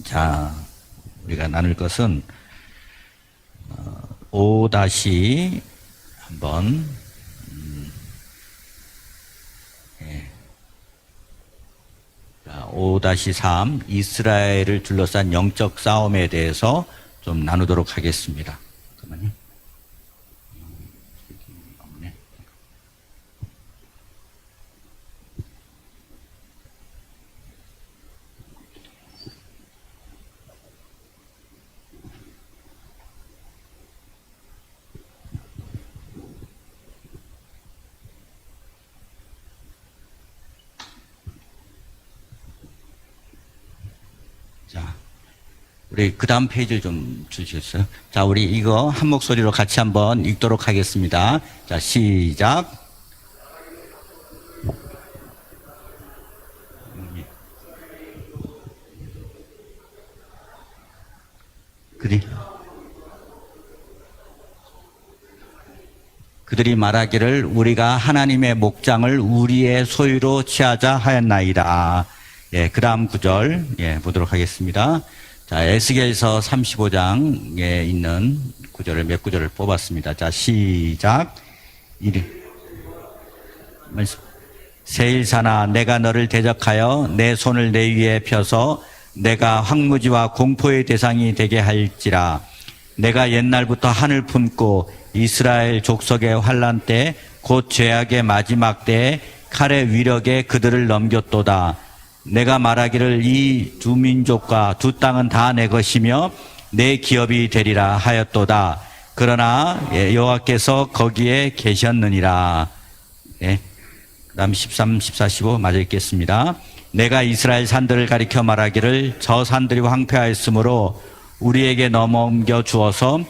자, 우리가 나눌 것은 5 한번 5-3 이스라엘을 둘러싼 영적 싸움에 대해서 좀 나누도록 하겠습니다. 잠깐만요. 자, 우리 그 다음 페이지를 좀 주시겠어요? 자, 우리 이거 한 목소리로 같이 한번 읽도록 하겠습니다. 자, 시작. 그들이 말하기를 우리가 하나님의 목장을 우리의 소유로 취하자 하였나이다. 예, 그 다음 구절, 보도록 하겠습니다. 자, 에스겔서 35장에 있는 구절을 몇 구절을 뽑았습니다. 자, 시작. 세일사나 내가 너를 대적하여 내 손을 내 위에 펴서 내가 황무지와 공포의 대상이 되게 할지라. 내가 옛날부터 한을 품고 이스라엘 족속의 환난 때 곧 죄악의 마지막 때에 칼의 위력에 그들을 넘겼도다. 내가 말하기를 이 두 민족과 두 땅은 다 내 것이며 내 기업이 되리라 하였도다. 그러나 여호와께서 거기에 계셨느니라. 그 다음 13, 14, 15 마저 읽겠습니다. 내가 이스라엘 산들을 가리켜 말하기를 저 산들이 황폐하였으므로 우리에게 넘겨 주어서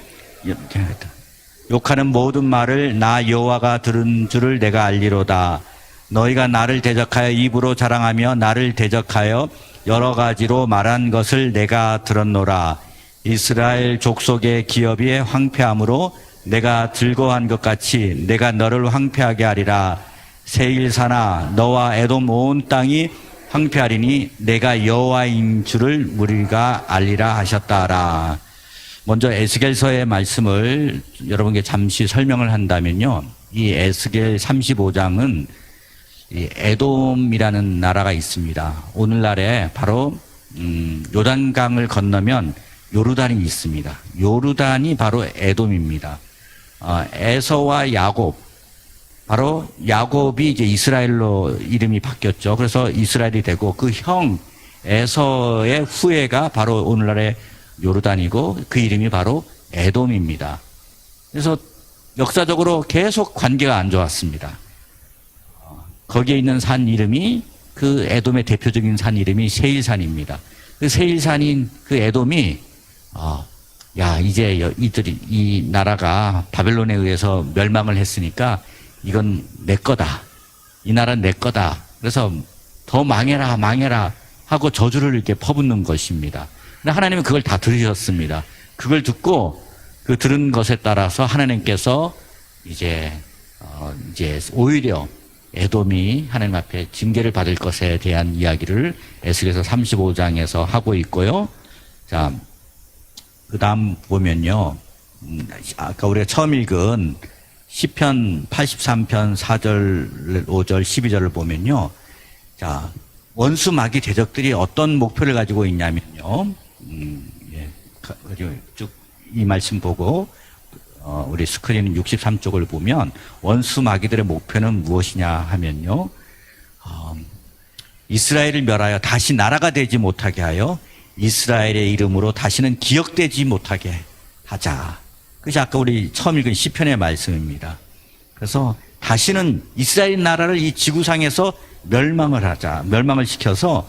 욕하는 모든 말을 나 여호와가 들은 줄을 내가 알리로다. 너희가 나를 대적하여 입으로 자랑하며 나를 대적하여 여러 가지로 말한 것을 내가 들었노라. 이스라엘 족속의 기업이 황폐함으로 내가 즐거워한 것 같이 내가 너를 황폐하게 하리라. 세일사나 너와 에돔 온 땅이 황폐하리니 내가 여호와인 줄을 우리가 알리라 하셨다라. 먼저 에스겔서의 말씀을 여러분께 잠시 설명을 한다면요, 이 에스겔 35장은 이 에돔이라는 나라가 있습니다. 오늘날에 바로 요단강을 건너면 요르단이 있습니다. 요르단이 바로 에돔입니다. 에서와 야곱, 바로 야곱이 이제 이스라엘로 이름이 바뀌었죠. 그래서 이스라엘이 되고 그 형 에서의 후예가 바로 오늘날의 요르단이고 그 이름이 바로 에돔입니다. 그래서 역사적으로 계속 관계가 안 좋았습니다. 거기에 있는 산 이름이, 그 에돔의 대표적인 산 이름이 세일산입니다. 그 세일산인 그 에돔이 이제 이 나라가 바벨론에 의해서 멸망을 했으니까 이건 내 거다. 이 나라는 내 거다. 그래서 더 망해라 하고 저주를 이렇게 퍼붓는 것입니다. 근데 하나님은 그걸 다 들으셨습니다. 그걸 듣고 그 들은 것에 따라서 하나님께서 이제 오히려 에돔이 하나님 앞에 징계를 받을 것에 대한 이야기를 에스겔서 35장에서 하고 있고요. 자, 그 다음 보면요, 아까 우리가 처음 읽은 시편 83편 4절, 5절, 12절을 보면요, 자, 원수 마귀 대적들이 어떤 목표를 가지고 있냐면요, 쭉 이 말씀 보고 우리 스크린 63쪽을 보면 원수 마귀들의 목표는 무엇이냐 하면요, 이스라엘을 멸하여 다시 나라가 되지 못하게 하여 이스라엘의 이름으로 다시는 기억되지 못하게 하자. 그것이 아까 우리 처음 읽은 시편의 말씀입니다. 그래서 다시는 이스라엘 나라를 이 지구상에서 멸망을 시켜서,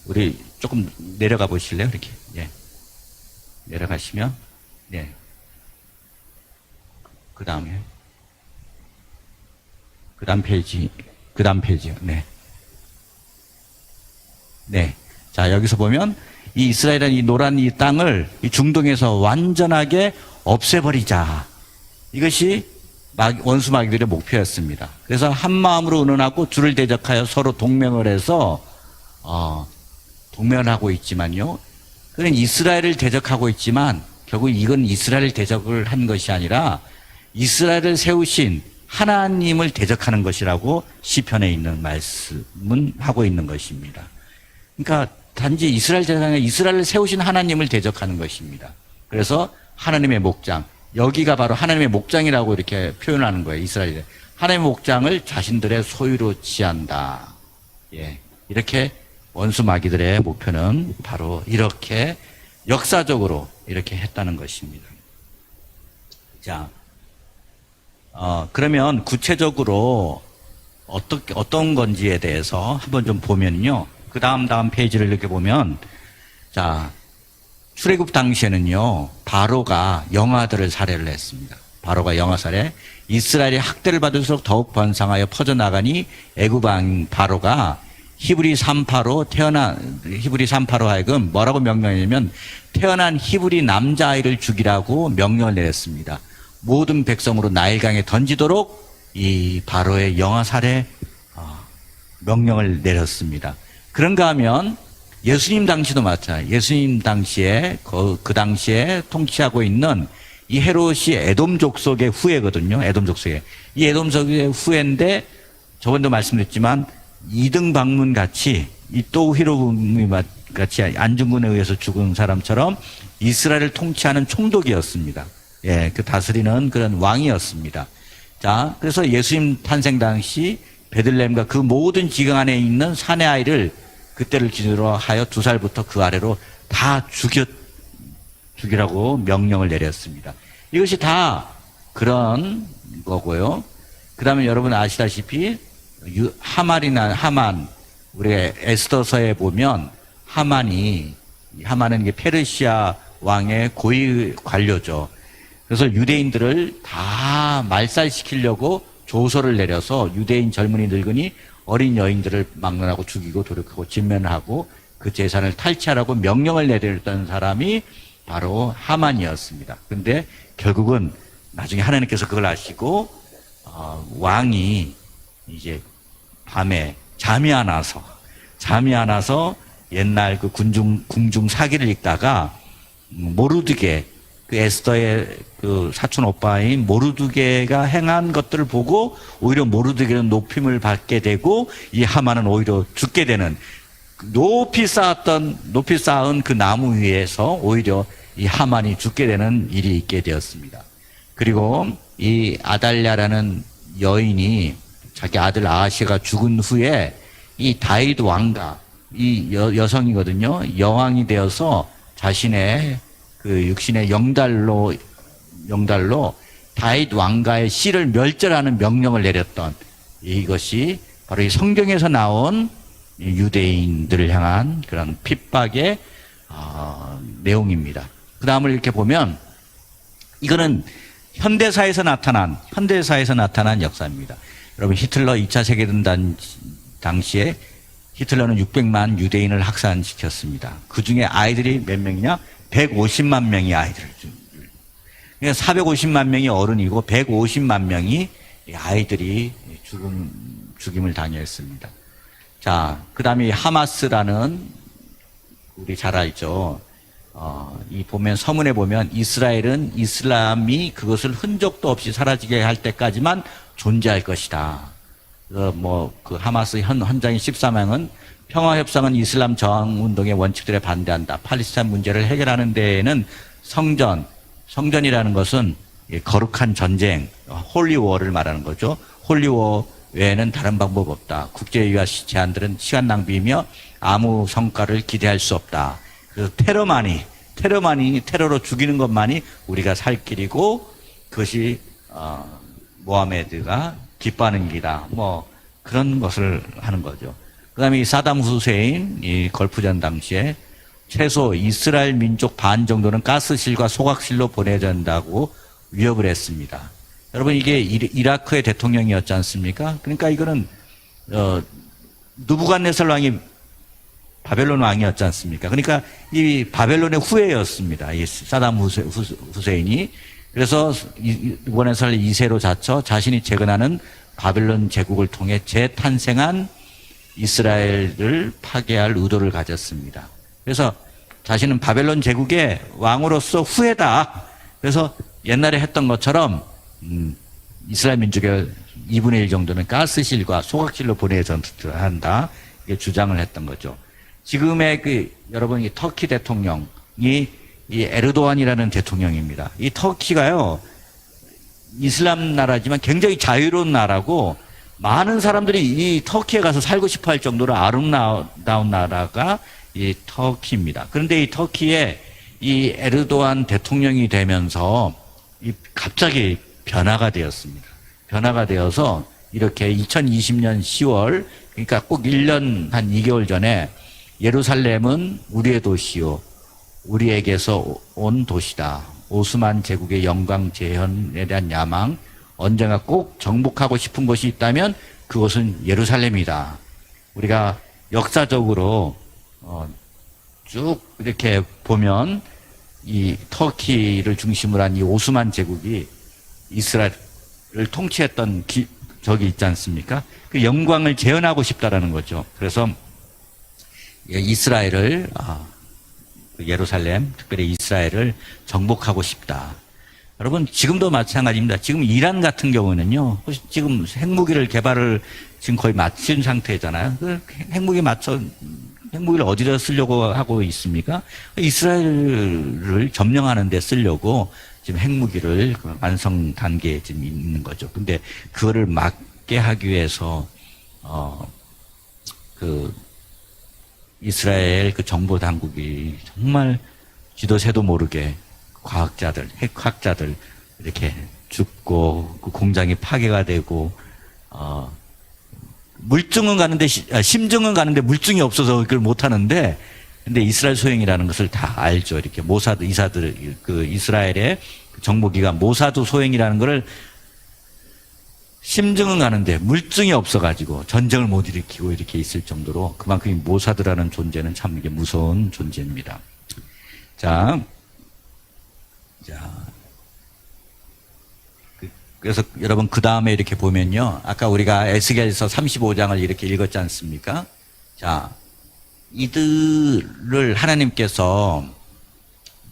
우리 조금 내려가 보실래요? 이렇게. 내려가시면, 그 다음에, 그 다음 페이지요. 자, 여기서 보면, 이 이스라엘은 이 노란 이 땅을 이 중동에서 완전하게 없애버리자. 이것이 원수 마귀들의 목표였습니다. 그래서 한 마음으로 의논하고 주를 대적하여 서로 동맹을 해서 동맹을 하고 있지만요. 그는 이스라엘을 대적하고 있지만 결국 이건 이스라엘 대적을 한 것이 아니라 이스라엘을 세우신 하나님을 대적하는 것이라고 시편에 있는 말씀은 하고 있는 것입니다. 그러니까 단지 이스라엘 대상에 이스라엘을 세우신 하나님을 대적하는 것입니다. 그래서 하나님의 목장, 여기가 바로 하나님의 목장이라고 이렇게 표현하는 거예요. 이스라엘에 하나님의 목장을 자신들의 소유로 취한다. 예, 이렇게 원수 마귀들의 목표는 바로 이렇게 역사적으로 이렇게 했다는 것입니다. 자, 그러면 구체적으로 어떤 건지에 대해서 한번 좀 보면요. 그 다음 페이지를 이렇게 보면, 자, 출애굽 당시에는요, 바로가 영아들을 살해를 했습니다. 바로가 영아 살해. 이스라엘이 학대를 받을수록 더욱 번성하여 퍼져나가니 애굽 왕 바로가 히브리 산파로 하여금 뭐라고 명령했냐면 태어난 히브리 남자아이를 죽이라고 명령을 내렸습니다. 모든 백성으로 나일강에 던지도록 이 바로의 영아 살해 명령을 내렸습니다. 그런가 하면 예수님 당시도 마찬가지. 예수님 당시에 그 당시에 통치하고 있는 이 헤롯이 에돔 족속의 후예거든요. 에돔 족속의 이 에돔 족속의 후예인데 저번도 말씀드렸지만 이등 방문 같이 이 또 히로미 같이 안중근에 의해서 죽은 사람처럼 이스라엘을 통치하는 총독이었습니다. 예, 그 다스리는 그런 왕이었습니다. 자, 그래서 예수님 탄생 당시 베들레헴과 그 모든 지경 안에 있는 사내 아이를 그때를 기준으로 하여 2살부터 그 아래로 다 죽이라고 명령을 내렸습니다. 이것이 다 그런 거고요. 그 다음에 여러분 아시다시피 하만, 우리가 에스더서에 보면 하만은 이게 페르시아 왕의 고위 관료죠. 그래서 유대인들을 다 말살시키려고 조서를 내려서 유대인 젊은이 늙은이 어린 여인들을 막론하고 죽이고 도륙하고 진면하고 그 재산을 탈취하라고 명령을 내렸던 사람이 바로 하만이었습니다. 그런데 결국은 나중에 하나님께서 그걸 아시고 왕이 이제 밤에 잠이 안 와서 옛날 그 궁중 사기를 읽다가 모르드게 그 에스더의 그 사촌 오빠인 모르드게가 행한 것들을 보고 오히려 모르드게는 높임을 받게 되고 이 하만은 오히려 죽게 되는 높이 쌓은 그 나무 위에서 오히려 이 하만이 죽게 되는 일이 있게 되었습니다. 그리고 이 아달랴라는 여인이 자기 아들 아하시가 죽은 후에 이 다윗 왕가 이 여성이거든요. 여왕이 되어서 자신의 그 육신의 영달로 다윗 왕가의 씨를 멸절하는 명령을 내렸던 이것이 바로 이 성경에서 나온 유대인들을 향한 그런 핍박의 내용입니다. 그 다음을 이렇게 보면 이거는 현대사에서 나타난 역사입니다. 여러분 히틀러 2차 세계대전 당시에 히틀러는 600만 유대인을 학살시켰습니다. 그 중에 아이들이 몇 명이냐? 150만 명이 아이들을 그러니까 450만 명이 어른이고 150만 명이 아이들이 죽임을 당했습니다. 자, 그 다음에 하마스라는 우리 잘 알죠. 이 보면 서문에 보면 이스라엘은 이슬람이 그것을 흔적도 없이 사라지게 할 때까지만 존재할 것이다. 그 하마스 헌장인 13항은 평화협상은 이슬람 저항운동의 원칙들에 반대한다. 팔레스타인 문제를 해결하는 데에는 성전이라는 것은 거룩한 전쟁, 홀리워를 말하는 거죠. 홀리워 외에는 다른 방법 없다. 국제유화 제안들은 시간 낭비이며 아무 성과를 기대할 수 없다. 그래서 테러로 죽이는 것만이 우리가 살 길이고 그것이 모하메드가 기뻐하는 길이다. 그런 것을 하는 거죠. 그 다음에 이 사담 후세인, 이 걸프전 당시에 최소 이스라엘 민족 반 정도는 가스실과 소각실로 보내야 된다고 위협을 했습니다. 여러분 이게 이라크의 대통령이었지 않습니까? 그러니까 이거는 느부갓네살 왕이 바벨론 왕이었지 않습니까? 그러니까 이 바벨론의 후예였습니다. 이 사담 후세인이 그래서 원에서 이세로 자처 자신이 재건하는 바벨론 제국을 통해 재탄생한 이스라엘을 파괴할 의도를 가졌습니다. 그래서 자신은 바벨론 제국의 왕으로서 후예다. 그래서 옛날에 했던 것처럼 이스라엘 민족의 2분의 1 정도는 가스실과 소각실로 보내야 한다. 이게 주장을 했던 거죠. 지금의 여러분 이 터키 대통령이 이 에르도안이라는 대통령입니다. 이 터키가요 이슬람 나라지만 굉장히 자유로운 나라고 많은 사람들이 이 터키에 가서 살고 싶어 할 정도로 아름다운 나라가 이 터키입니다. 그런데 이 터키에 이 에르도안 대통령이 되면서 갑자기 변화가 되었습니다. 변화가 되어서 이렇게 2020년 10월 그러니까 꼭 1년 한 2개월 전에 예루살렘은 우리의 도시요 우리에게서 온 도시다. 오스만 제국의 영광 재현에 대한 야망 언젠가 꼭 정복하고 싶은 곳이 있다면 그곳은 예루살렘이다. 우리가 역사적으로 쭉 이렇게 보면 이 터키를 중심으로 한 이 오스만 제국이 이스라엘을 통치했던 적이 있지 않습니까? 그 영광을 재현하고 싶다라는 거죠. 그래서 이스라엘을 예루살렘, 특별히 이스라엘을 정복하고 싶다. 여러분 지금도 마찬가지입니다. 지금 이란 같은 경우는요, 지금 핵무기를 개발을 지금 거의 마친 상태잖아요. 그 핵무기를 어디다 쓰려고 하고 있습니까? 이스라엘을 점령하는 데 쓰려고 지금 핵무기를 완성 단계에 지금 있는 거죠. 근데 그거를 막게 하기 위해서 이스라엘 정보 당국이 정말 쥐도 새도 모르게 과학자들, 핵학자들 이렇게 죽고 그 공장이 파괴가 되고 물증은 가는데 심증은 가는데 물증이 없어서 그걸 못 하는데 근데 이스라엘 소행이라는 것을 다 알죠. 이렇게 모사드 이사들 이스라엘의 정보기관 모사드 소행이라는 것을 심증은 가는데 물증이 없어가지고 전쟁을 못 일으키고 이렇게 있을 정도로 그만큼 모사드라는 존재는 참 이게 무서운 존재입니다. 그래서 여러분 그 다음에 이렇게 보면요. 아까 우리가 에스겔서 35장을 이렇게 읽었지 않습니까? 자, 이들을 하나님께서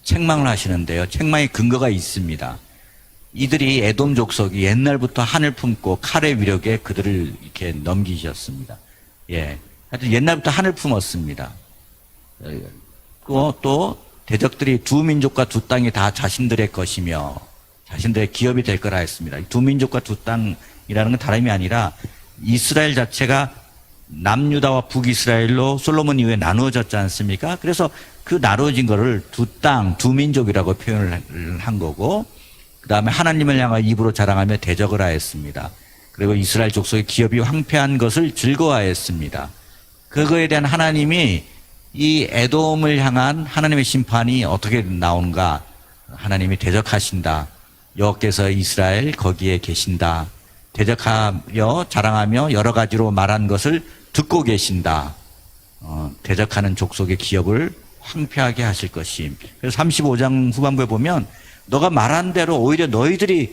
책망을 하시는데요. 책망의 근거가 있습니다. 이들이 에돔 족속이 옛날부터 한을 품고 칼의 위력에 그들을 이렇게 넘기셨습니다. 예. 하여튼 옛날부터 한을 품었습니다. 또 대적들이 두 민족과 두 땅이 다 자신들의 것이며 자신들의 기업이 될 거라 했습니다. 두 민족과 두 땅이라는 건 다름이 아니라 이스라엘 자체가 남유다와 북이스라엘로 솔로몬 이후에 나누어졌지 않습니까? 그래서 그 나누어진 거를 두 땅, 두 민족이라고 표현을 한 거고 그 다음에 하나님을 향하여 입으로 자랑하며 대적을 하였습니다. 그리고 이스라엘 족속의 기업이 황폐한 것을 즐거워하였습니다. 그거에 대한 하나님이 이 에돔을 향한 하나님의 심판이 어떻게 나오는가? 하나님이 대적하신다. 여호와께서 이스라엘 거기에 계신다. 대적하며 자랑하며 여러 가지로 말한 것을 듣고 계신다. 대적하는 족속의 기업을 황폐하게 하실 것임. 그래서 35장 후반부에 보면 너가 말한 대로 오히려 너희들이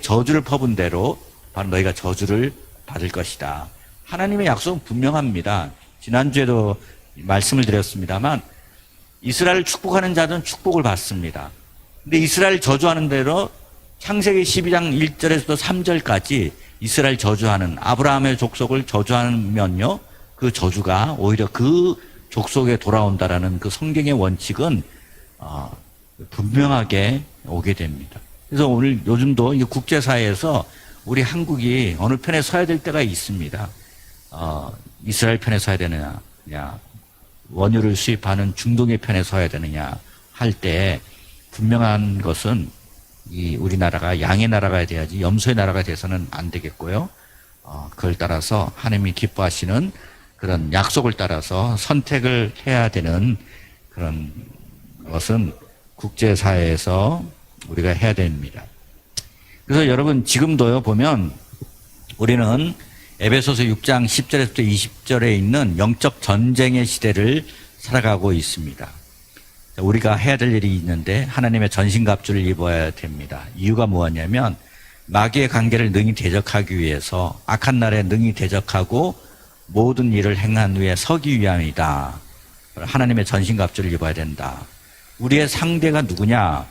저주를 퍼본 대로 바로 너희가 저주를 받을 것이다. 하나님의 약속은 분명합니다. 지난주에도 말씀을 드렸습니다만 이스라엘을 축복하는 자들은 축복을 받습니다. 근데 이스라엘 저주하는 대로 창세기 12장 1절에서도 3절까지 이스라엘 저주하는 아브라함의 족속을 저주하면요 그 저주가 오히려 그 족속에 돌아온다라는 그 성경의 원칙은 분명하게 오게 됩니다. 그래서 오늘 요즘도 이 국제사회에서 우리 한국이 어느 편에 서야 될 때가 있습니다. 이스라엘 편에 서야 되느냐, 원유를 수입하는 중동의 편에 서야 되느냐 할 때 분명한 것은 이 우리나라가 양의 나라가 돼야지 염소의 나라가 돼서는 안 되겠고요. 그걸 따라서 하나님이 기뻐하시는 그런 약속을 따라서 선택을 해야 되는 그런 것은 국제사회에서 우리가 해야 됩니다. 그래서 여러분 지금도요 보면 우리는 에베소서 6장 10절에서부터 20절에 있는 영적 전쟁의 시대를 살아가고 있습니다. 우리가 해야 될 일이 있는데 하나님의 전신갑주를 입어야 됩니다. 이유가 뭐냐면 마귀의 관계를 능히 대적하기 위해서 악한 날에 능히 대적하고 모든 일을 행한 후에 서기 위함이다. 하나님의 전신갑주를 입어야 된다. 우리의 상대가 누구냐?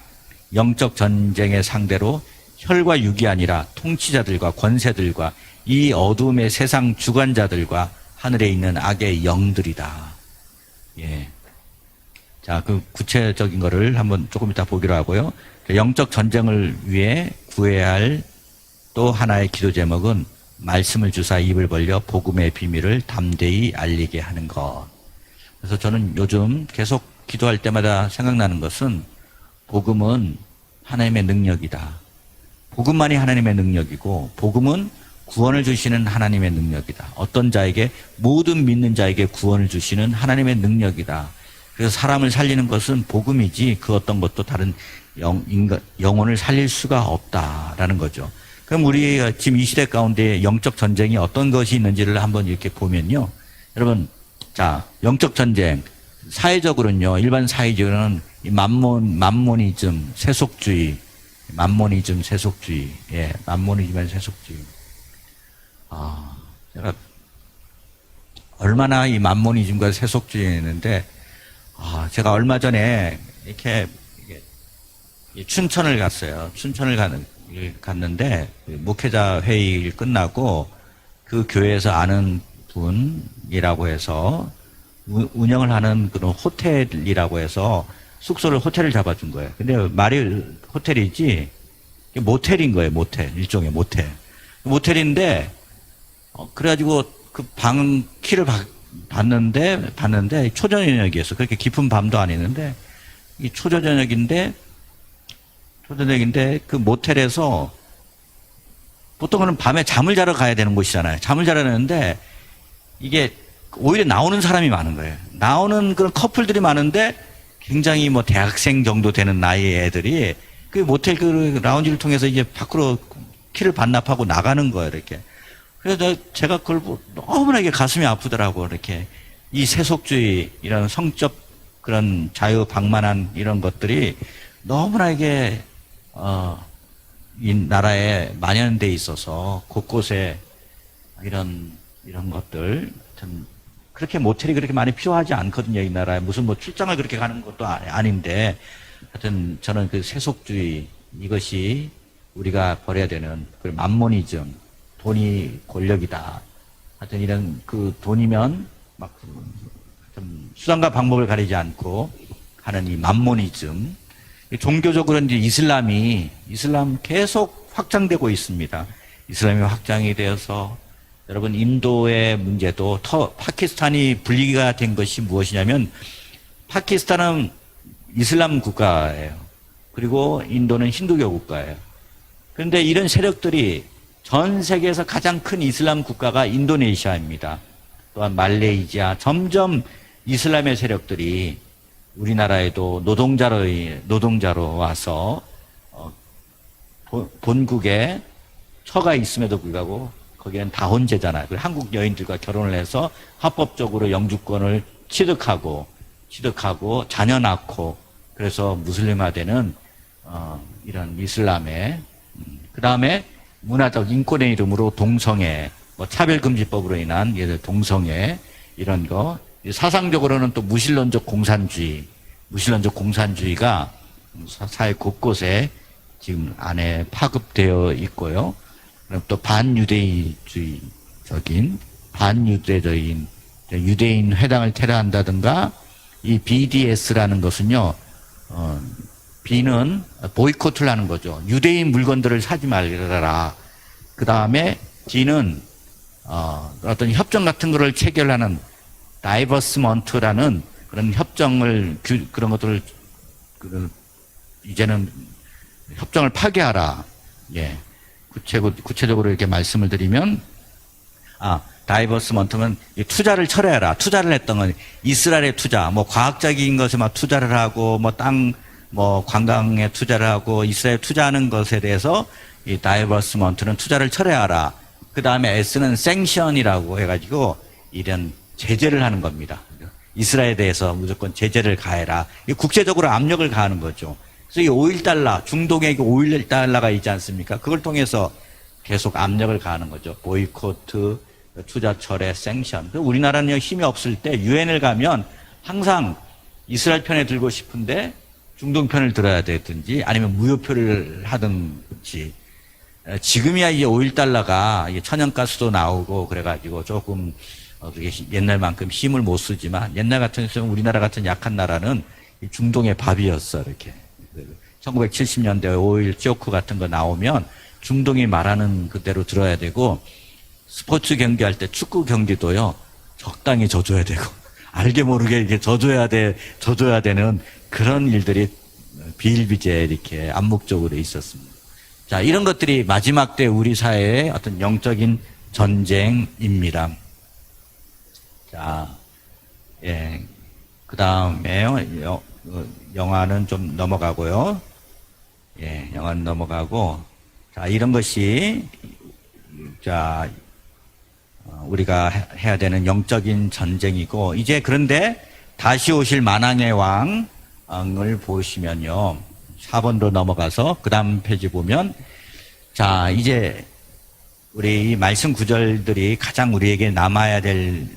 영적 전쟁의 상대로 혈과 육이 아니라 통치자들과 권세들과 이 어둠의 세상 주관자들과 하늘에 있는 악의 영들이다. 예. 자, 그 구체적인 거를 한번 조금 이따 보기로 하고요. 영적 전쟁을 위해 구해야 할 또 하나의 기도 제목은 말씀을 주사 입을 벌려 복음의 비밀을 담대히 알리게 하는 것. 그래서 저는 요즘 계속 기도할 때마다 생각나는 것은 복음은 하나님의 능력이다. 복음만이 하나님의 능력이고 복음은 구원을 주시는 하나님의 능력이다. 어떤 자에게 모든 믿는 자에게 구원을 주시는 하나님의 능력이다. 그래서 사람을 살리는 것은 복음이지 그 어떤 것도 다른 영혼을 살릴 수가 없다라는 거죠. 그럼 우리 지금 이 시대 가운데 영적 전쟁이 어떤 것이 있는지를 한번 이렇게 보면요. 여러분, 자, 영적 전쟁. 사회적으로는요, 일반 사회적으로는 이 만모니즘, 세속주의, 만모니즘, 세속주의. 예, 만모니즘, 세속주의. 제가 얼마나 이 만모니즘과 세속주의였는데, 제가 얼마 전에 이렇게 춘천을 갔어요. 춘천을 갔는데 목회자 회의 끝나고 그 교회에서 아는 분이라고 해서 운영을 하는 그런 호텔이라고 해서 호텔을 잡아준 거예요. 근데 말이 호텔이지 모텔인 거예요. 모텔, 일종의 모텔. 모텔인데 그래가지고 그 방 키를 봤는데 초저녁이었어. 그렇게 깊은 밤도 아니는데 이 초저녁인데 그 모텔에서 보통은 밤에 잠을 자러 가야 되는 곳이잖아요. 잠을 자러 가는데 이게 오히려 나오는 사람이 많은 거예요. 나오는 그런 커플들이 많은데 굉장히 뭐 대학생 정도 되는 나이의 애들이 그 모텔 그 라운지를 통해서 이제 밖으로 키를 반납하고 나가는 거예요. 이렇게. 그래서 제가 그걸 너무나 이게 가슴이 아프더라고. 이렇게 이 세속주의 이런 성적 그런 자유방만한 이런 것들이 너무나 이게 이 나라에 만연돼 있어서 곳곳에 이런 것들 참 그렇게 모텔이 그렇게 많이 필요하지 않거든요. 이 나라에 무슨 뭐 출장을 그렇게 가는 것도 아닌데 하여튼 저는 그 세속주의 이것이 우리가 버려야 되는 그 만모니즘, 돈이 권력이다. 하여튼 이런 그 돈이면 막 좀 수단과 방법을 가리지 않고 하는 이 만모니즘. 종교적으로 이제 이슬람 계속 확장되고 있습니다. 이슬람이 확장이 되어서 여러분 인도의 문제도 파키스탄이 분리가 된 것이 무엇이냐면 파키스탄은 이슬람 국가예요. 그리고 인도는 힌두교 국가예요. 그런데 이런 세력들이 전 세계에서 가장 큰 이슬람 국가가 인도네시아입니다. 또한 말레이시아 점점 이슬람의 세력들이 우리나라에도 노동자로 와서 본국에 처가 있음에도 불구하고 거기는 다혼제잖아요. 그리고 한국 여인들과 결혼을 해서 합법적으로 영주권을 취득하고 자녀 낳고 그래서 무슬림화되는 이런 이슬람의 그 다음에 문화적 인권의 이름으로 동성애, 뭐 차별금지법으로 인한 예를 동성애 이런 거 사상적으로는 또 무신론적 공산주의가 사회 곳곳에 지금 안에 파급되어 있고요. 그럼 또 반유대주의적인 유대인 회당을 테러한다든가 이 BDS라는 것은요, B는 보이콧을 하는 거죠. 유대인 물건들을 사지 말아라. 그 다음에 D는 어떤 협정 같은 거를 체결하는 다이버스먼트라는 그런 그런 것들을 이제는 협정을 파기하라. 예. 구체적으로 이렇게 말씀을 드리면, 다이버스먼트면 투자를 철회하라. 투자를 했던 건 이스라엘의 투자, 뭐 과학적인 것에 막 투자를 하고, 뭐 관광에 투자를 하고, 이스라엘 투자하는 것에 대해서 이 다이버스먼트는 투자를 철회하라. 그 다음에 S는 생션이라고 해가지고 이런 제재를 하는 겁니다. 이스라엘에 대해서 무조건 제재를 가해라. 국제적으로 압력을 가하는 거죠. 그래서 이 5.1달러, 중동에 5.1달러가 있지 않습니까? 그걸 통해서 계속 압력을 가하는 거죠. 보이코트, 투자 철회, 생션. 우리나라는 힘이 없을 때 유엔을 가면 항상 이스라엘 편에 들고 싶은데 중동 편을 들어야 되든지 아니면 무효표를 하든지. 지금이야 이제 5.1달러가 천연가스도 나오고 그래가지고 조금 그게 옛날만큼 힘을 못 쓰지만 옛날 같은 경우 우리나라 같은 약한 나라는 중동의 밥이었어. 이렇게 1970년대 5.1 조크 같은 거 나오면 중동이 말하는 그대로 들어야 되고 스포츠 경기할 때 축구 경기도요 적당히 져줘야 되고 알게 모르게 이렇게 져줘야 되는 그런 일들이 비일비재 이렇게 암묵적으로 있었습니다. 자, 이런 것들이 마지막 때 우리 사회의 어떤 영적인 전쟁입니다. 자, 예. 그 다음에요, 영화는 좀 넘어가고요. 예, 영화는 넘어가고. 자, 이런 것이, 자, 우리가 해야 되는 영적인 전쟁이고, 이제 그런데 다시 오실 만왕의 왕을 보시면요. 4번으로 넘어가서 그 다음 페이지 보면, 자, 이제 우리 이 말씀 구절들이 가장 우리에게 남아야 될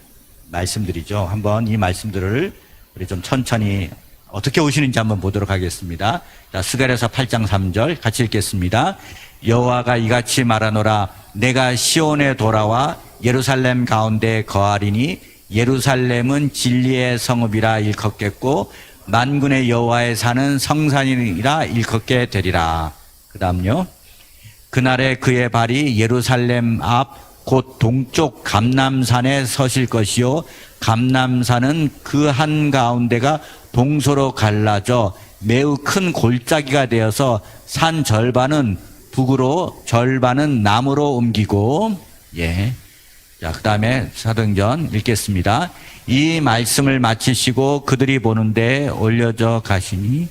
말씀들이죠. 한번 이 말씀들을 우리 좀 천천히 어떻게 오시는지 한번 보도록 하겠습니다. 자, 스가랴서 8장 3절 같이 읽겠습니다. 여호와가 이같이 말하노라. 내가 시온에 돌아와 예루살렘 가운데 거하리니 예루살렘은 진리의 성읍이라 일컫겠고 만군의 여호와의 산은 성산이라 일컫게 되리라. 그 다음요. 그날에 그의 발이 예루살렘 앞 곧 동쪽 감람산에 서실 것이요 감람산은 그 한가운데가 동서로 갈라져 매우 큰 골짜기가 되어서 산 절반은 북으로 절반은 남으로 옮기고 예. 자, 그다음에 사도행전 읽겠습니다. 이 말씀을 마치시고 그들이 보는데 올려져 가시니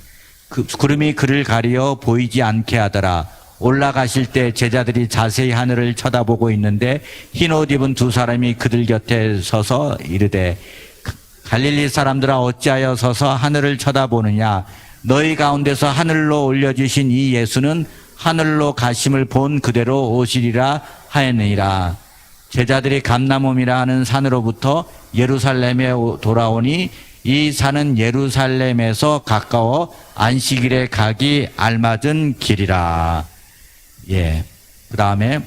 구름이 그를 가리어 보이지 않게 하더라. 올라가실 때 제자들이 자세히 하늘을 쳐다보고 있는데 흰옷 입은 두 사람이 그들 곁에 서서 이르되 갈릴리 사람들아 어찌하여 서서 하늘을 쳐다보느냐. 너희 가운데서 하늘로 올려주신 이 예수는 하늘로 가심을 본 그대로 오시리라 하였느니라. 제자들이 감람홈이라 하는 산으로부터 예루살렘에 돌아오니 이 산은 예루살렘에서 가까워 안식일에 가기 알맞은 길이라. 예. 그 다음에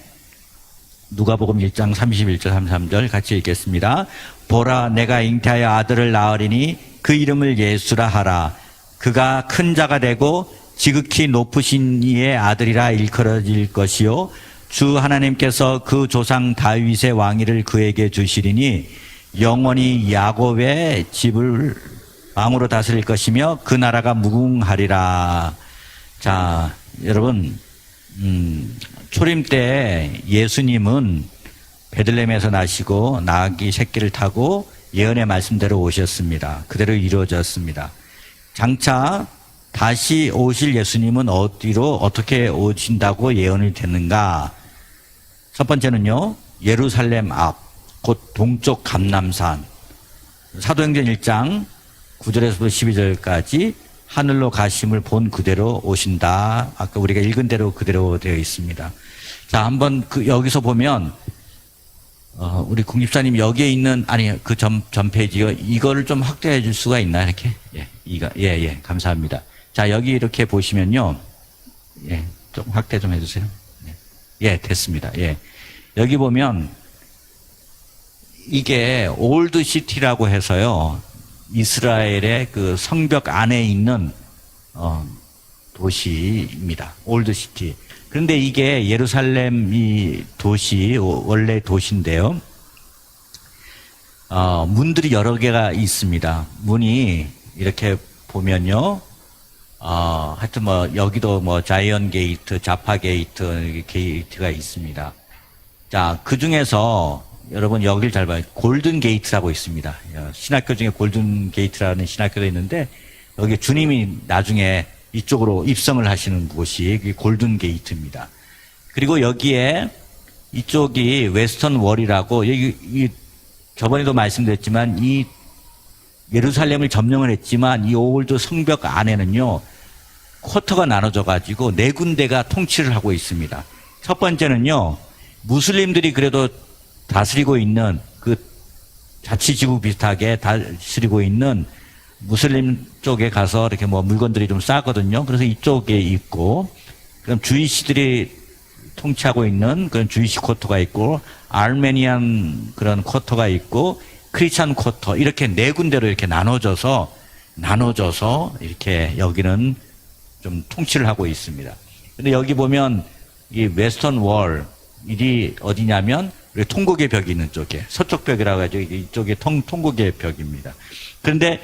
누가복음 1장 31절 33절 같이 읽겠습니다. 보라 내가 잉태하여 아들을 낳으리니 그 이름을 예수라 하라. 그가 큰 자가 되고 지극히 높으신 이의 아들이라 일컬어질 것이요 주 하나님께서 그 조상 다윗의 왕위를 그에게 주시리니 영원히 야곱의 집을 왕으로 다스릴 것이며 그 나라가 무궁하리라. 자, 여러분 초림 때 예수님은 베들레헴에서 나시고 나귀 새끼를 타고 예언의 말씀대로 오셨습니다. 그대로 이루어졌습니다. 장차 다시 오실 예수님은 어디로 어떻게 오신다고 예언이 됐는가? 첫 번째는요, 예루살렘 앞, 곧 동쪽 감람산. 사도행전 1장 9절에서부터 12절까지 하늘로 가심을 본 그대로 오신다. 아까 우리가 읽은 대로 그대로 되어 있습니다. 자, 한번 여기서 보면, 우리 국립사님 여기에 있는, 아니, 그 전 페이지요. 이거를 좀 확대해 줄 수가 있나, 이렇게? 예, 감사합니다. 자, 여기 이렇게 보시면요. 예, 좀 확대 좀 해주세요. 예, 됐습니다. 예. 여기 보면, 이게 올드 시티라고 해서요. 이스라엘의 그 성벽 안에 있는 도시입니다. 올드 시티. 그런데 이게 예루살렘 이 도시 원래 도시인데요. 문들이 여러 개가 있습니다. 문이 이렇게 보면요. 하여튼 뭐 여기도 뭐 자이언 게이트, 자파 게이트 게이트가 있습니다. 자, 그 중에서 여러분 여기를 잘 봐요. 골든 게이트라고 있습니다. 신학교 중에 골든 게이트라는 신학교도 있는데 여기 주님이 나중에 이쪽으로 입성을 하시는 곳이 골든 게이트입니다. 그리고 여기에 이쪽이 웨스턴 월이라고 여기 저번에도 말씀드렸지만 이 예루살렘을 점령을 했지만 이 올드 성벽 안에는요, 쿼터가 나눠져 가지고 네 군데가 통치를 하고 있습니다. 첫 번째는요, 무슬림들이 그래도 다스리고 있는 그 자치지구 비슷하게 다스리고 있는 무슬림 쪽에 가서 이렇게 뭐 물건들이 좀 싸거든요. 그래서 이쪽에 있고, 그럼 주이시들이 통치하고 있는 그런 주이시 쿼터가 있고, 아르메니안 그런 쿼터가 있고, 크리스찬 쿼터, 이렇게 네 군데로 이렇게 나눠져서 이렇게 여기는 좀 통치를 하고 있습니다. 근데 여기 보면 이 웨스턴 월, 이 어디냐면 우리 통곡의 벽이 있는 쪽에, 서쪽 벽이라고 하죠. 이쪽에 통곡의 벽입니다. 그런데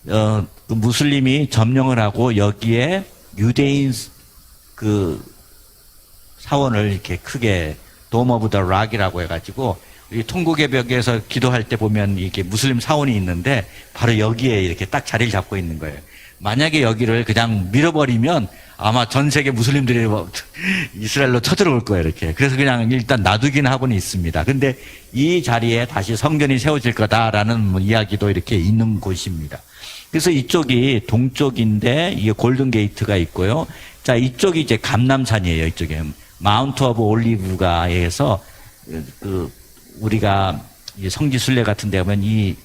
그 무슬림이 점령을 하고 여기에 유대인 그 사원을 이렇게 크게 돔 오브 더 락이라고 해가지고 이 통곡의 벽에서 기도할 때 보면 이게 무슬림 사원이 있는데 바로 여기에 이렇게 딱 자리를 잡고 있는 거예요. 만약에 여기를 그냥 밀어버리면 아마 전 세계 무슬림들이 이스라엘로 쳐들어올 거예요, 이렇게. 그래서 그냥 일단 놔두긴 하고는 있습니다. 근데 이 자리에 다시 성전이 세워질 거다라는 이야기도 이렇게 있는 곳입니다. 그래서 이쪽이 동쪽인데 이게 골든 게이트가 있고요. 자, 이쪽이 이제 감람산이에요, 이쪽에. 마운트 오브 올리브가 해서 우리가 성지순례 같은 데 보면 이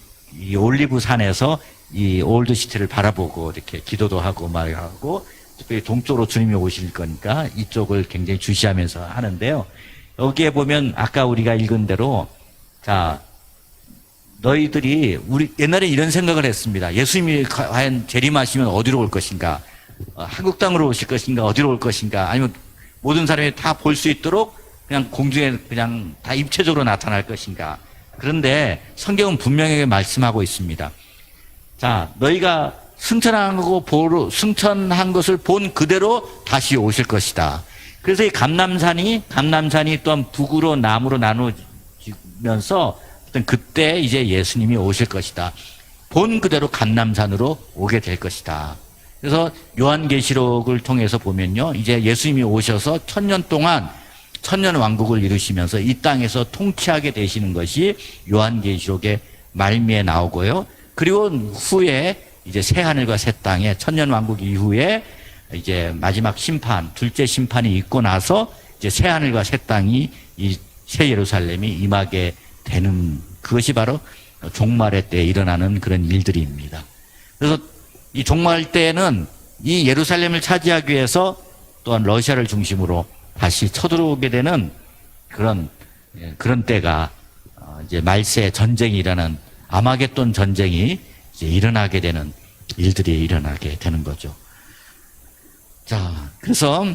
올리브 산에서 이 올드 시티를 바라보고 이렇게 기도도 하고 말하고, 특별히 동쪽으로 주님이 오실 거니까 이쪽을 굉장히 주시하면서 하는데요. 여기에 보면 아까 우리가 읽은 대로, 자, 너희들이 우리 옛날에 이런 생각을 했습니다. 예수님이 과연 재림하시면 어디로 올 것인가? 한국 땅으로 오실 것인가? 어디로 올 것인가? 아니면 모든 사람이 다 볼 수 있도록 그냥 공중에 그냥 다 입체적으로 나타날 것인가? 그런데 성경은 분명하게 말씀하고 있습니다. 자, 너희가 승천한 것을 본 그대로 다시 오실 것이다. 그래서 이 감람산이 또한 북으로 남으로 나누어지면서 그때 이제 예수님이 오실 것이다. 본 그대로 감람산으로 오게 될 것이다. 그래서 요한계시록을 통해서 보면요, 이제 예수님이 오셔서 1000년 동안 천년 왕국을 이루시면서 이 땅에서 통치하게 되시는 것이 요한계시록의 말미에 나오고요. 그리고 후에 이제 새 하늘과 새 땅에 천년 왕국 이후에 이제 마지막 심판, 둘째 심판이 있고 나서 이제 새 하늘과 새 땅이 이 새 예루살렘이 임하게 되는, 그것이 바로 종말의 때에 일어나는 그런 일들입니다. 그래서 이 종말 때에는 이 예루살렘을 차지하기 위해서 또한 러시아를 중심으로 다시 쳐들어오게 되는 그런 때가 이제 말세 전쟁이 일어나는, 아마겟돈 전쟁이 이제 일어나게 되는 일들이 일어나게 되는 거죠. 자, 그래서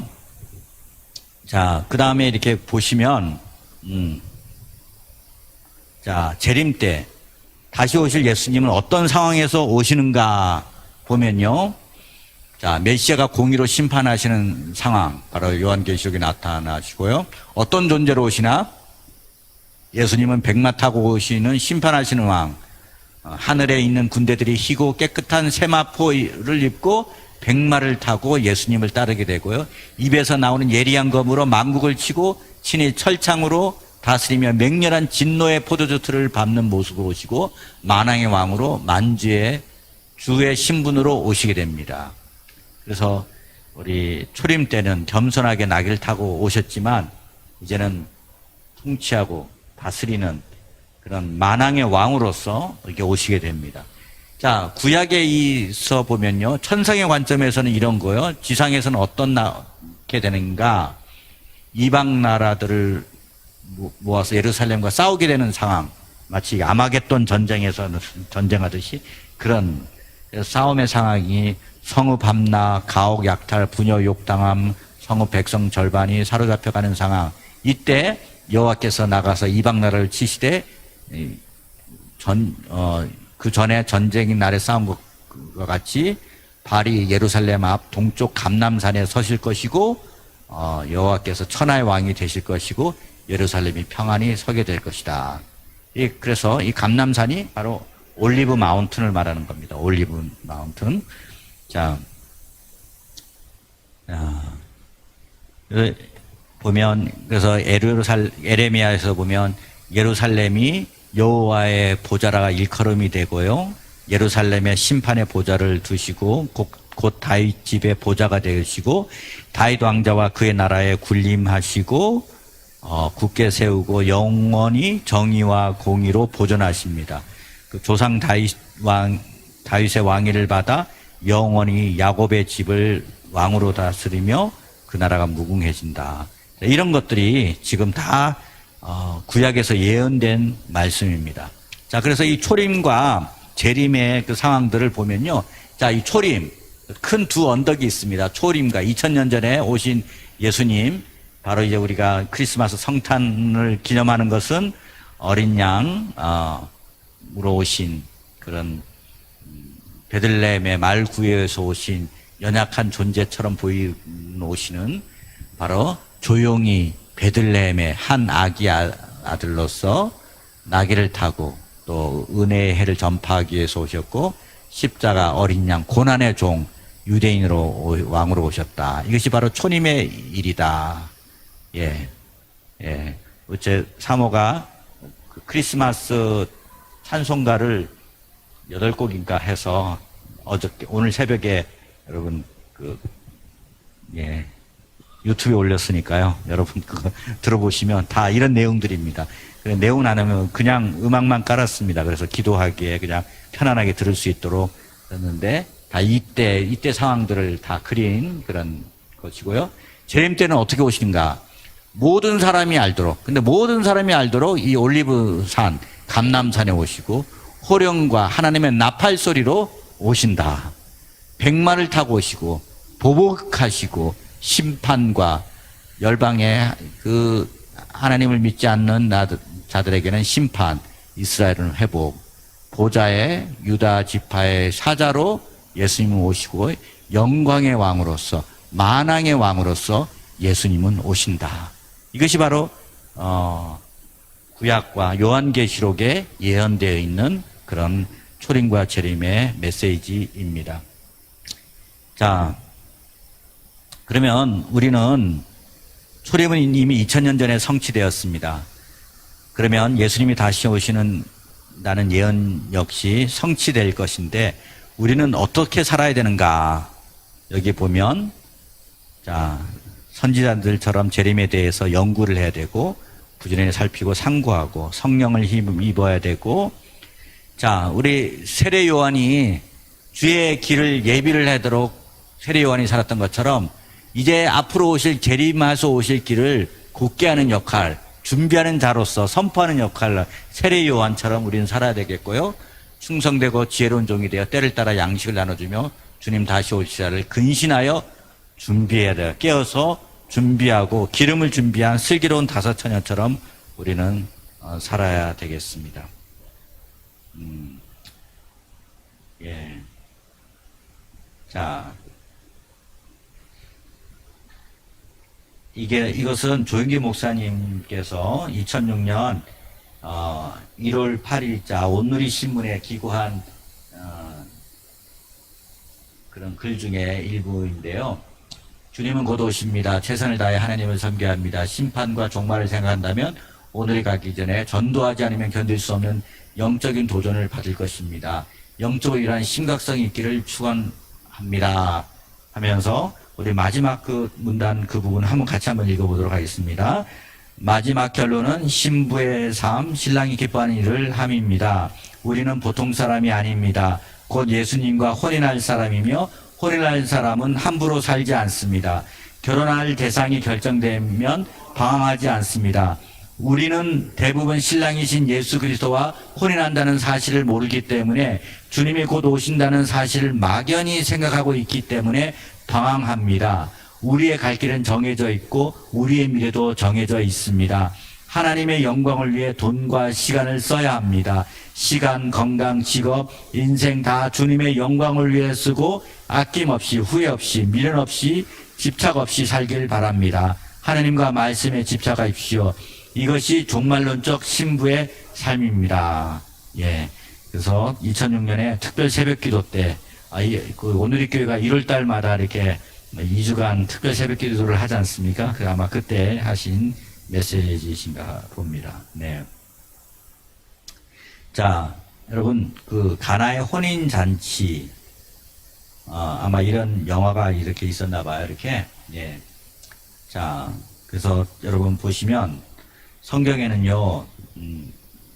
자, 그 다음에 이렇게 보시면 자, 재림 때 다시 오실 예수님은 어떤 상황에서 오시는가 보면요, 자, 메시아가 공의로 심판하시는 상황, 바로 요한계시록에 나타나시고요. 어떤 존재로 오시나? 예수님은 백마 타고 오시는 심판하시는 왕, 하늘에 있는 군대들이 희고 깨끗한 세마포를 입고 백마를 타고 예수님을 따르게 되고요. 입에서 나오는 예리한 검으로 만국을 치고 친히 철창으로 다스리며 맹렬한 진노의 포도주 틀을 밟는 모습으로 오시고 만왕의 왕으로 만주의 주의 신분으로 오시게 됩니다. 그래서 우리 초림 때는 겸손하게 나귀를 타고 오셨지만 이제는 통치하고 다스리는 그런 만왕의 왕으로서 이렇게 오시게 됩니다. 자, 구약에 있어 보면요, 천상의 관점에서는 이런 거요. 지상에서는 어떻게 되는가? 이방 나라들을 모아서 예루살렘과 싸우게 되는 상황, 마치 아마겟돈 전쟁에서는 전쟁하듯이 그런 싸움의 상황이 성읍 함락, 가옥 약탈, 부녀 욕당함, 성읍 백성 절반이 사로잡혀가는 상황. 이때 여호와께서 나가서 이방 나라를 치시되 그 전에 전쟁인 날에 싸운 것과 같이 발이 예루살렘 앞 동쪽 감람산에 서실 것이고 여호와께서 천하의 왕이 되실 것이고 예루살렘이 평안히 서게 될 것이다. 그래서 이 감람산이 바로 올리브 마운튼을 말하는 겁니다. 올리브 마운튼. 자, 보면, 그래서 에레미야에서 보면 예루살렘이 여호와의 보좌라가 일컬음이 되고요. 예루살렘의 심판의 보좌를 두시고 곧 다윗 집의 보좌가 되시고 다윗 왕자와 그의 나라에 군림하시고 굳게 세우고 영원히 정의와 공의로 보존하십니다. 그 조상 다윗의 왕위를 받아 영원히 야곱의 집을 왕으로 다스리며 그 나라가 무궁해진다. 이런 것들이 지금 다 구약에서 예언된 말씀입니다. 자, 그래서 이 초림과 재림의 그 상황들을 보면요. 자, 이 초림, 큰 두 언덕이 있습니다. 초림과 2000년 전에 오신 예수님, 바로 이제 우리가 크리스마스 성탄을 기념하는 것은 어린 양으로 오신 그런 베들레헴의 말구에서 오신 연약한 존재처럼 오시는 바로 조용히 베들레헴의 한 아기 아들로서 나귀를 타고 또 은혜의 해를 전파하기 위해서 오셨고 십자가 어린 양 고난의 종 유대인으로 왕으로 오셨다. 이것이 바로 초림의 일이다. 예. 어째 사모가 그 크리스마스 찬송가를 8곡인가 해서 오늘 새벽에 여러분 유튜브에 올렸으니까요. 여러분 그거 들어보시면 다 이런 내용들입니다. 내용은 안 하면 그냥 음악만 깔았습니다. 그래서 기도하기에 그냥 편안하게 들을 수 있도록 했는데 다 이때 상황들을 다 그린 그런 것이고요. 재림 때는 어떻게 오시는가? 모든 사람이 알도록. 근데 모든 사람이 알도록 이 올리브산, 감람산에 오시고 호령과 하나님의 나팔 소리로 오신다. 백마를 타고 오시고 보복하시고 심판과 열방의 그 하나님을 믿지 않는 자들에게는 심판, 이스라엘은 회복, 보좌의 유다 지파의 사자로 예수님은 오시고 영광의 왕으로서 만왕의 왕으로서 예수님은 오신다. 이것이 바로 구약과 요한계시록에 예언되어 있는 그런 초림과 재림의 메시지입니다. 자, 그러면 우리는 초림은 이미 2000년 전에 성취되었습니다. 그러면 예수님이 다시 오시는 나는 예언 역시 성취될 것인데 우리는 어떻게 살아야 되는가? 여기 보면 자, 선지자들처럼 재림에 대해서 연구를 해야 되고 부지런히 살피고 상고하고 성령을 입어야 되고 자, 우리 세례 요한이 주의 길을 예비를 하도록 세례 요한이 살았던 것처럼 이제 앞으로 오실 재림하서 오실 길을 굳게 하는 역할, 준비하는 자로서 선포하는 역할, 세례 요한처럼 우리는 살아야 되겠고요. 충성되고 지혜로운 종이 되어 때를 따라 양식을 나눠주며 주님 다시 오시라를 근신하여 준비해야 돼요. 깨어서 준비하고 기름을 준비한 슬기로운 다섯 처녀처럼 우리는 살아야 되겠습니다. 예. 자, 이것은 조영기 목사님께서 2006년 1월 8일자 온누리 신문에 기고한 그런 글 중에 일부인데요. 주님은 곧 오십니다. 최선을 다해 하나님을 섬겨야 합니다. 심판과 종말을 생각한다면 오늘이 가기 전에 전도하지 않으면 견딜 수 없는 영적인 도전을 받을 것입니다. 영적으로 이러한 심각성이 있기를 축원합니다. 하면서 우리 마지막 그 문단 그 부분 같이 한번 읽어보도록 하겠습니다. 마지막 결론은 신부의 삶, 신랑이 기뻐하는 일을 함입니다. 우리는 보통 사람이 아닙니다. 곧 예수님과 혼인할 사람이며 혼인할 사람은 함부로 살지 않습니다. 결혼할 대상이 결정되면 방황하지 않습니다. 우리는 대부분 신랑이신 예수 그리스도와 혼인한다는 사실을 모르기 때문에 주님이 곧 오신다는 사실을 막연히 생각하고 있기 때문에 방황합니다. 우리의 갈 길은 정해져 있고 우리의 미래도 정해져 있습니다. 하나님의 영광을 위해 돈과 시간을 써야 합니다. 시간, 건강, 직업, 인생 다 주님의 영광을 위해 쓰고 아낌없이 후회 없이 미련 없이 집착 없이 살길 바랍니다. 하나님과 말씀에 집착하십시오. 이것이 종말론적 신부의 삶입니다. 예. 그래서 2006년에 특별 새벽 기도 때 오늘의 교회가 1월 달마다 이렇게 2주간 특별 새벽 기도를 하지 않습니까? 아마 그때 하신 메시지이신가 봅니다. 네. 자, 여러분, 그 가나의 혼인 잔치, 아마 이런 영화가 이렇게 있었나 봐요. 이렇게. 예. 자, 그래서 여러분 보시면 성경에는요,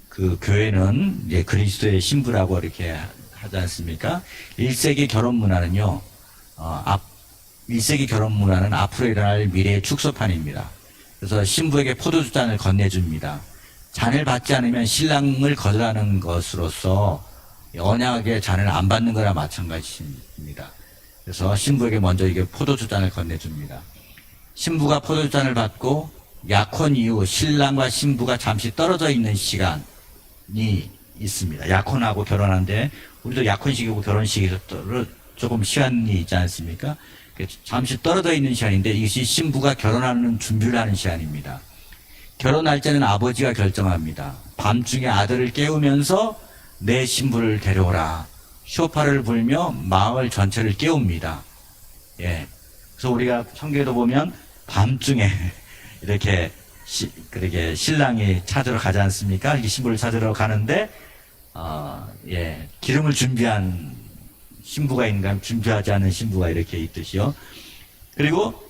그 교회는 이제 그리스도의 신부라고 이렇게 하지 않습니까? 1세기 결혼 문화는요, 1세기 결혼 문화는 앞으로 일어날 미래의 축소판입니다. 그래서 신부에게 포도주 잔을 건네줍니다. 잔을 받지 않으면 신랑을 거절하는 것으로서 언약의 잔을 안 받는 거나 마찬가지입니다. 그래서 신부에게 먼저 이게 포도주 잔을 건네줍니다. 신부가 포도주 잔을 받고 약혼 이후 신랑과 신부가 잠시 떨어져 있는 시간이 있습니다. 약혼하고 결혼하는데 우리도 약혼식이고 결혼식에서 조금 시간이 있지 않습니까? 잠시 떨어져 있는 시간인데 이것이 신부가 결혼하는 준비를 하는 시간입니다. 결혼 날짜는 아버지가 결정합니다. 밤중에 아들을 깨우면서 내 신부를 데려오라. 쇼파를 불며 마을 전체를 깨웁니다. 예. 그래서 우리가 성경에도 보면 밤중에 이렇게 그렇게 신랑이 찾으러 가지 않습니까? 이렇게 신부를 찾으러 가는데 예. 기름을 준비한 신부가 있는가 준비하지 않은 신부가 이렇게 있듯이요. 그리고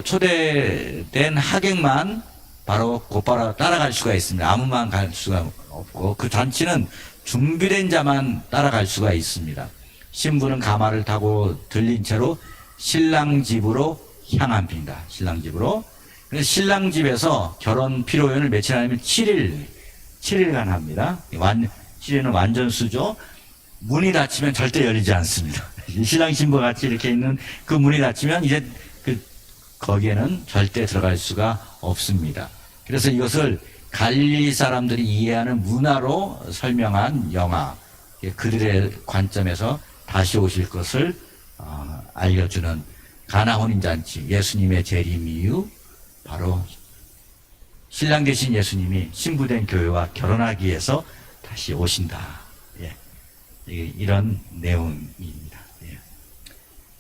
초대된 하객만 바로 곧바로 따라갈 수가 있습니다. 아무만 갈 수가 없고 그 잔치는 준비된 자만 따라갈 수가 있습니다. 신부는 가마를 타고 들린 채로 신랑 집으로 향합니다. 신랑 집으로. 그래서 신랑 집에서 결혼 피로연을 며칠 아니면 7일간 합니다. 7일은 완전수죠. 문이 닫히면 절대 열리지 않습니다. 신랑 신부 같이 이렇게 있는 그 문이 닫히면 이제 거기에는 절대 들어갈 수가 없습니다. 그래서 이것을 갈릴리 사람들이 이해하는 문화로 설명한 영화, 그들의 관점에서 다시 오실 것을 알려주는 가나 혼인잔치, 예수님의 재림 이후 바로 신랑 되신 예수님이 신부된 교회와 결혼하기 위해서 다시 오신다. 예. 이런 내용입니다. 예.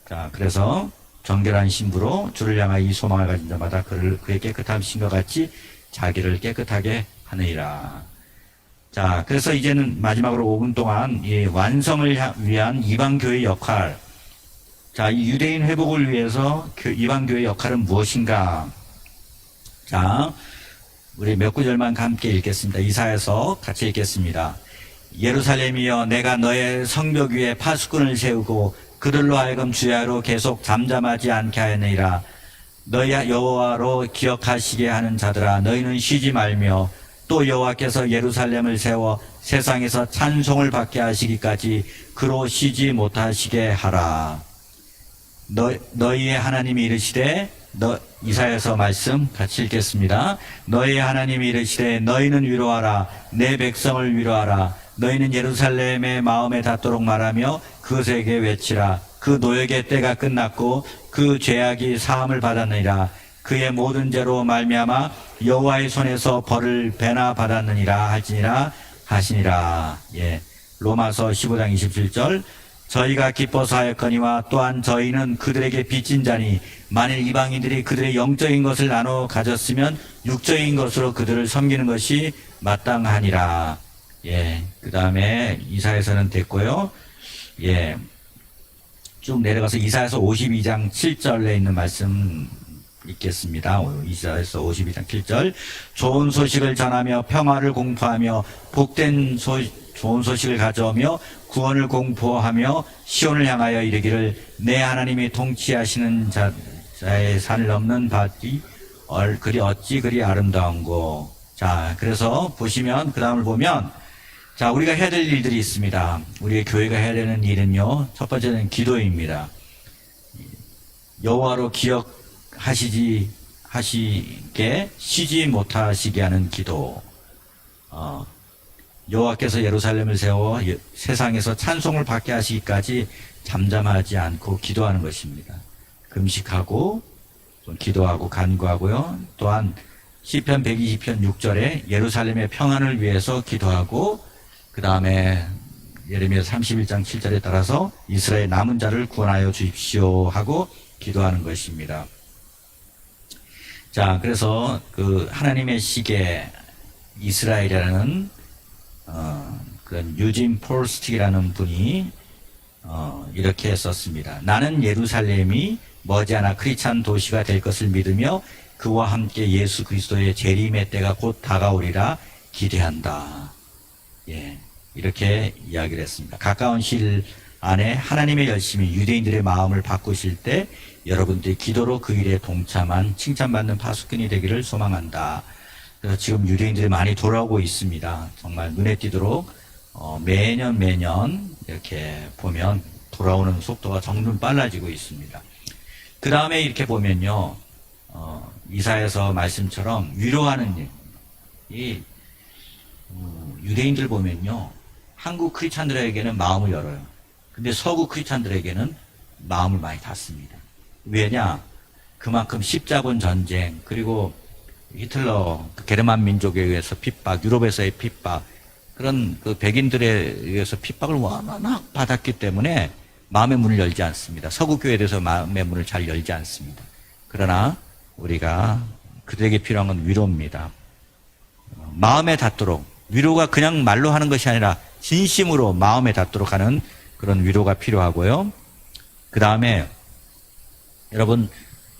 자, 그래서 정결한 신부로 주를 향하여 이 소망을 가진 자마다 그의 깨끗함 신과 같이 자기를 깨끗하게 하느니라. 자, 그래서 이제는 마지막으로 5분 동안 이 완성을 위한 이방교회의 역할. 자, 이 유대인 회복을 위해서 이방교회의 역할은 무엇인가? 자, 우리 몇 구절만 함께 읽겠습니다. 이사야서 같이 읽겠습니다. 예루살렘이여, 내가 너의 성벽 위에 파수꾼을 세우고 그들로 하여금 주야로 계속 잠잠하지 않게 하느니라. 너희 여호와로 기억하시게 하는 자들아, 너희는 쉬지 말며 또 여호와께서 예루살렘을 세워 세상에서 찬송을 받게 하시기까지 그로 쉬지 못하시게 하라. 너희의 하나님이 이르시되, 이사야서 말씀 같이 읽겠습니다. 너희의 하나님이 이르시되 너희는 위로하라. 내 백성을 위로하라. 너희는 예루살렘의 마음에 닿도록 말하며 그것에게 외치라. 그 노역의 때가 끝났고 그 죄악이 사함을 받았느니라. 그의 모든 죄로 말미암아 여호와의 손에서 벌을 배나 받았느니라 할지니라 하시니라. 예. 로마서 15장 27절. 저희가 기뻐서 하였거니와 또한 저희는 그들에게 빚진 자니 만일 이방인들이 그들의 영적인 것을 나눠 가졌으면 육적인 것으로 그들을 섬기는 것이 마땅하니라. 예. 그 다음에 이사야서는 됐고요. 예. 쭉 내려가서 이사야서 52장 7절에 있는 말씀 읽겠습니다. 이사야서 52장 7절. 좋은 소식을 전하며 평화를 공포하며 복된 좋은 소식을 가져오며 구원을 공포하며 시온을 향하여 이르기를 내 하나님이 통치하시는 자의 산을 넘는 밭이 그리 어찌 그리 아름다운고. 자, 그래서 보시면 그 다음을 보면 자, 우리가 해야 될 일들이 있습니다. 우리의 교회가 해야 되는 일은요, 첫 번째는 기도입니다. 여호와로 기억하시게 쉬지 못하시게 하는 기도. 여호와께서 예루살렘을 세워 세상에서 찬송을 받게 하시기까지 잠잠하지 않고 기도하는 것입니다. 금식하고 기도하고 간구하고요. 또한 시편 120편 6절에 예루살렘의 평안을 위해서 기도하고 그 다음에 예레미야 31장 7절에 따라서 이스라엘 남은 자를 구원하여 주십시오 하고 기도하는 것입니다. 자, 그래서 그 하나님의 시계 이스라엘이라는 그 유진 폴스틱이라는 분이 이렇게 썼습니다. 나는 예루살렘이 머지않아 크리스찬 도시가 될 것을 믿으며 그와 함께 예수 그리스도의 재림의 때가 곧 다가오리라 기대한다. 예, 이렇게 이야기를 했습니다. 가까운 시일 안에 하나님의 열심히 유대인들의 마음을 바꾸실 때 여러분들이 기도로 그 일에 동참한 칭찬받는 파수꾼이 되기를 소망한다. 그래서 지금 유대인들이 많이 돌아오고 있습니다. 정말 눈에 띄도록 매년 이렇게 보면 돌아오는 속도가 점점 빨라지고 있습니다. 그 다음에 이렇게 보면요, 이사야서 말씀처럼 위로하는 일, 이 유대인들 보면요, 한국 크리스찬들에게는 마음을 열어요. 근데 서구 크리스찬들에게는 마음을 많이 닫습니다. 왜냐? 그만큼 십자군 전쟁, 그리고 히틀러 그 게르만 민족에 의해서 핍박, 유럽에서의 핍박, 그런 그 백인들에 의해서 핍박을 워낙 받았기 때문에 마음의 문을 열지 않습니다. 서구 교회에 대해서 마음의 문을 잘 열지 않습니다. 그러나 우리가 그들에게 필요한 건 위로입니다. 마음에 닿도록, 위로가 그냥 말로 하는 것이 아니라 진심으로 마음에 닿도록 하는 그런 위로가 필요하고요. 그 다음에 여러분,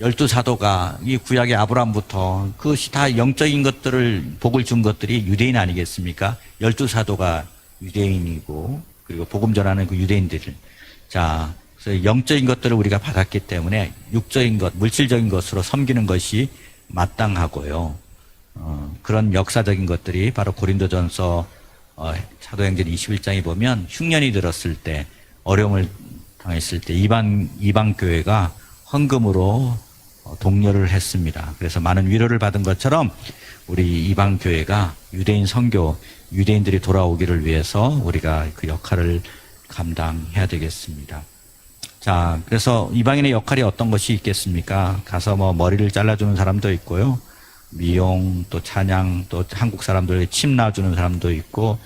12사도가 이 구약의 아브라함부터 그것이 다 영적인 것들을 복을 준 것들이 유대인 아니겠습니까? 12사도가 유대인이고, 그리고 복음 전하는 그 유대인들을, 자, 그래서 영적인 것들을 우리가 받았기 때문에 육적인 것, 물질적인 것으로 섬기는 것이 마땅하고요. 그런 역사적인 것들이 바로 고린도전서 사도행전 21장에 보면 흉년이 들었을 때, 어려움을 당했을 때 이방 교회가 헌금으로 독려를 했습니다. 그래서 많은 위로를 받은 것처럼 우리 이방 교회가 유대인 선교, 유대인들이 돌아오기를 위해서 우리가 그 역할을 감당해야 되겠습니다. 자, 그래서 이방인의 역할이 어떤 것이 있겠습니까? 가서 뭐 머리를 잘라주는 사람도 있고요, 미용, 또 찬양, 또 한국 사람들 침 놔주는 사람도 있고,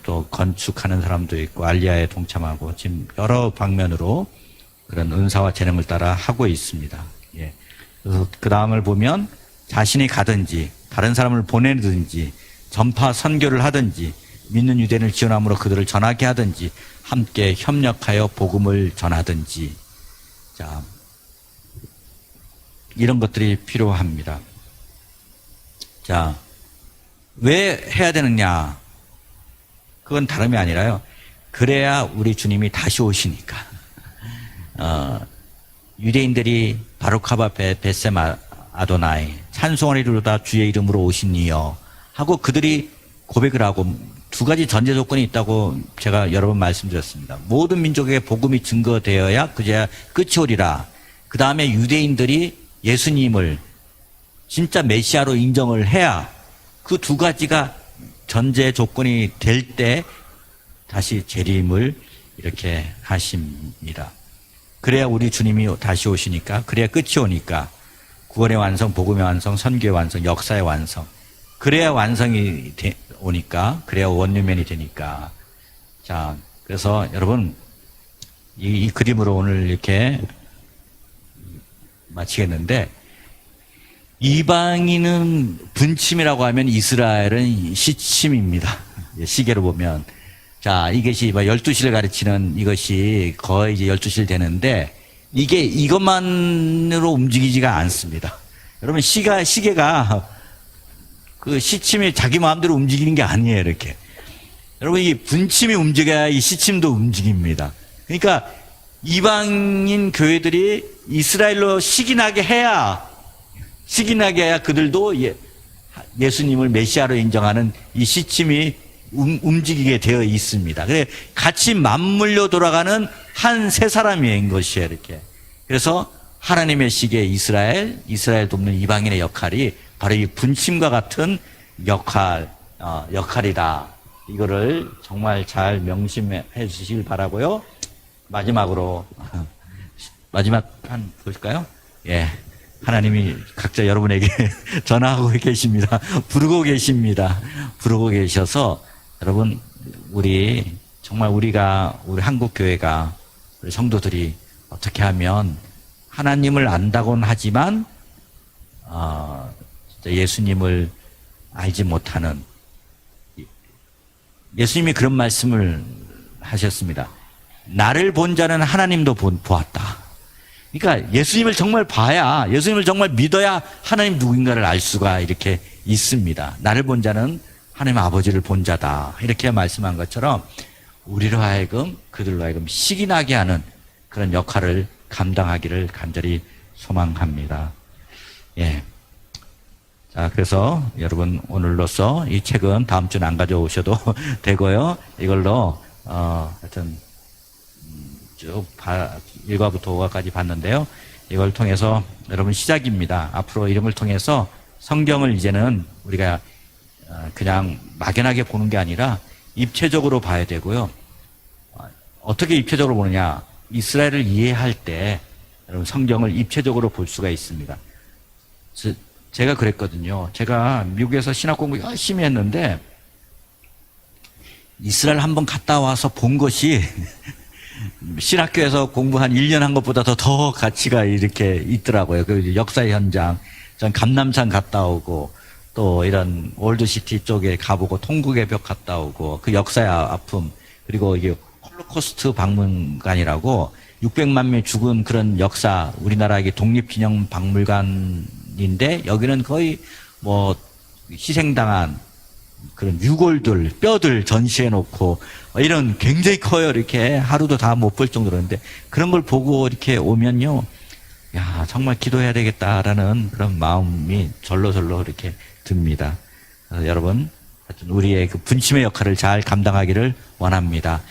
또 건축하는 사람도 있고, 알리아에 동참하고, 지금 여러 방면으로 그런 은사와 재능을 따라 하고 있습니다. 예. 그래서 그 다음을 보면 자신이 가든지 다른 사람을 보내든지 전파 선교를 하든지 믿는 유대인을 지원함으로 그들을 전하게 하든지 함께 협력하여 복음을 전하든지, 자, 이런 것들이 필요합니다. 자, 왜 해야 되느냐? 그건 다름이 아니라요, 그래야 우리 주님이 다시 오시니까. 유대인들이 바룩하바 베셈 아도나이 찬송하리로다 주의 이름으로 오시니여 하고 그들이 고백을 하고, 두 가지 전제 조건이 있다고 제가 여러 번 말씀드렸습니다. 모든 민족에게 복음이 증거되어야 그제야 끝이 오리라. 그 다음에 유대인들이 예수님을 진짜 메시아로 인정을 해야, 그 두 가지가 전제 조건이 될 때 다시 재림을 이렇게 하십니다. 그래야 우리 주님이 다시 오시니까, 그래야 끝이 오니까, 구원의 완성, 복음의 완성, 선교의 완성, 역사의 완성, 그래야 완성이 오니까, 그래야 원유면이 되니까. 자, 그래서 여러분, 이 그림으로 오늘 이렇게 마치겠는데, 이방인은 분침이라고 하면 이스라엘은 시침입니다. 시계로 보면. 자, 이것이 12시를 가르치는 이것이 거의 이제 12시를 되는데, 이게 이것만으로 움직이지가 않습니다. 여러분, 시계가 그 시침이 자기 마음대로 움직이는 게 아니에요, 이렇게. 여러분, 이 분침이 움직여야 이 시침도 움직입니다. 그러니까 이방인 교회들이 이스라엘로 시기나게 해야 그들도 예수님을 메시아로 인정하는 이 시침이 움직이게 되어 있습니다. 그래, 같이 맞물려 돌아가는 한 세 사람인 것이에요, 이렇게. 그래서 하나님의 시계 이스라엘 돕는 이방인의 역할이 바로 이 분침과 같은 역할이다. 이거를 정말 잘 명심해 주시길 바라고요. 마지막으로, 마지막 한 보실까요? 예. 하나님이 각자 여러분에게 전화하고 계십니다. 부르고 계셔서, 여러분, 정말 우리 한국 교회가, 우리 성도들이 어떻게 하면 하나님을 안다고는 하지만, 진짜 예수님을 알지 못하는 예수님이 그런 말씀을 하셨습니다. 나를 본 자는 하나님도 보았다. 그러니까 예수님을 정말 봐야, 예수님을 정말 믿어야 하나님 누구인가를 알 수가 이렇게 있습니다. 나를 본 자는 하나님 아버지를 본 자다. 이렇게 말씀한 것처럼 우리로 하여금 그들로 하여금 식이 나게 하는 그런 역할을 감당하기를 간절히 소망합니다. 예. 자, 그래서 여러분 오늘로써 이 책은 다음 주는 안 가져오셔도 되고요. 이걸로 하여튼 쭉 1과부터 5과까지 봤는데요. 이걸 통해서 여러분 시작입니다. 앞으로 이름을 통해서 성경을 이제는 우리가 그냥 막연하게 보는 게 아니라 입체적으로 봐야 되고요. 어떻게 입체적으로 보느냐? 이스라엘을 이해할 때 여러분 성경을 입체적으로 볼 수가 있습니다. 제가 그랬거든요. 제가 미국에서 신학 공부 열심히 했는데 이스라엘 한번 갔다 와서 본 것이 신학교에서 공부 한 1년 한 것보다 더 가치가 이렇게 있더라고요. 그 역사의 현장. 전 감남산 갔다 오고 또 이런 올드시티 쪽에 가보고 통곡의 벽 갔다 오고 그 역사의 아픔, 그리고 이게 홀로코스트 박물관이라고 600만 명이 죽은 그런 역사, 우리나라의 독립기념 박물관인데 여기는 거의 뭐 희생당한 그런 유골들, 뼈들 전시해 놓고 이런 굉장히 커요. 이렇게 하루도 다 못 볼 정도로인데 그런 걸 보고 이렇게 오면요, 야, 정말 기도해야 되겠다라는 그런 마음이 절로 이렇게 듭니다. 여러분, 하여튼 우리의 그 분침의 역할을 잘 감당하기를 원합니다.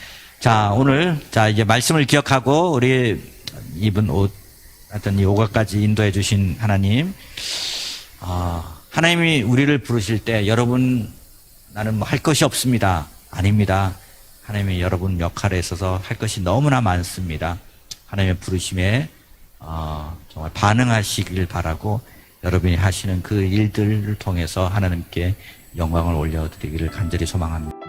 자, 오늘 이제 말씀을 기억하고 우리 이분 하여튼 이 5과까지 인도해 주신 하나님, 하나님이 우리를 부르실 때 여러분 나는 뭐 할 것이 없습니다. 아닙니다. 하나님이 여러분 역할에 있어서 할 것이 너무나 많습니다. 하나님의 부르심에 정말 반응하시길 바라고 여러분이 하시는 그 일들을 통해서 하나님께 영광을 올려드리기를 간절히 소망합니다.